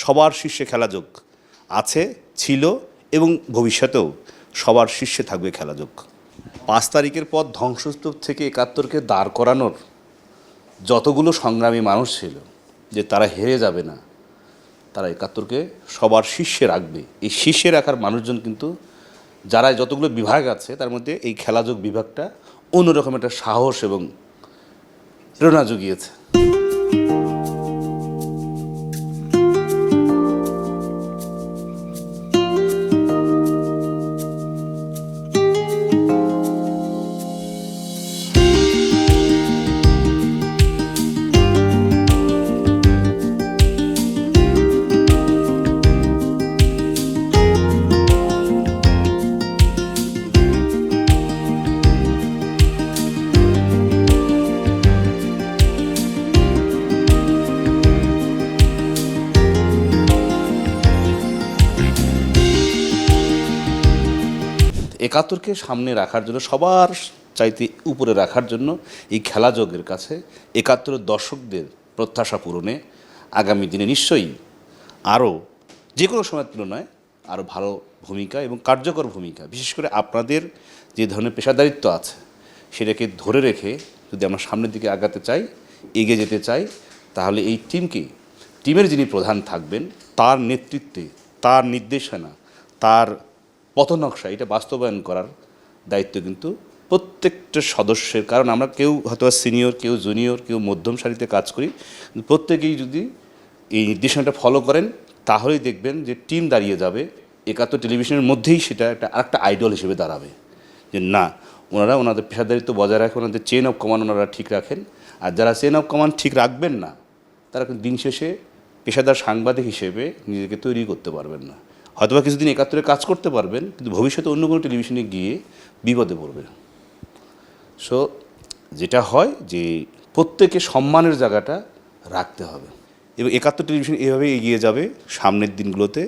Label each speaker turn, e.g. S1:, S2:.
S1: সবার শীর্ষে খেলাযোগ আছে, ছিল এবং ভবিষ্যতেও সবার শীর্ষে থাকবে খেলাযোগ। 5 তারিখের পর ধ্বংসস্তূপ থেকে 71কে দাঁড় করানোর যতগুলো সংগ্রামী মানুষ ছিল যে তারা হেরে যাবে না, তারা 71কে সবার শীর্ষে রাখবে। এই শীর্ষে রাখার মানুষজন কিন্তু যারা যতগুলো বিভাগ আছে তার মধ্যে এই খেলাযোগ বিভাগটা অন্যরকম একটা সাহস এবং প্রেরণা জুগিয়েছে। একাত্তরকে সামনে রাখার জন্য, সবার চাইতে উপরে রাখার জন্য এই খেলাযোগের কাছে 71 দর্শকদের প্রত্যাশা পূরণে আগামী দিনে নিশ্চয়ই আরও যে কোনো সময়ের তুলনায় আরও ভালো ভূমিকা এবং কার্যকর ভূমিকা, বিশেষ করে আপনাদের যে ধরনের পেশাদারিত্ব আছে সেটাকে ধরে রেখে যদি আমরা সামনের দিকে আগাতে চাই, এগিয়ে যেতে চাই, তাহলে এই টিমের যিনি প্রধান থাকবেন তার নেতৃত্বে, তার নির্দেশনা, তার পথনকশা এটা বাস্তবায়ন করার দায়িত্ব কিন্তু প্রত্যেকটা সদস্যের। কারণ আমরা কেউ হয়তো সিনিয়র, কেউ জুনিয়র, কেউ মধ্যম সারিতে কাজ করি, প্রত্যেকেই যদি এই নির্দেশনাটা ফলো করেন তাহলেই দেখবেন যে টিম দাঁড়িয়ে যাবে 71 টেলিভিশনের মধ্যেই, সেটা আরেকটা আইডল হিসেবে দাঁড়াবে যে না, ওনারা ওনাদের পেশাদারিত্ব বজায় রাখেন, ওনাদের চেন অফ কমান্ড ওনারা ঠিক রাখেন। আর যারা চেন অফ কমান্ড ঠিক রাখবেন না তারা কিন্তু দিন শেষে পেশাদার সাংবাদিক হিসেবে নিজেকে তৈরি করতে পারবেন না। হয়তোবা কিছুদিন 71-এ কাজ করতে পারবেন, কিন্তু ভবিষ্যতে অন্য কোনো টেলিভিশনে গিয়ে বিপদে পড়বে। সো যেটা হয় যে প্রত্যেকে সম্মানের জায়গাটা রাখতে হবে এবং 71 টেলিভিশন এভাবে এগিয়ে যাবে সামনের দিনগুলোতে।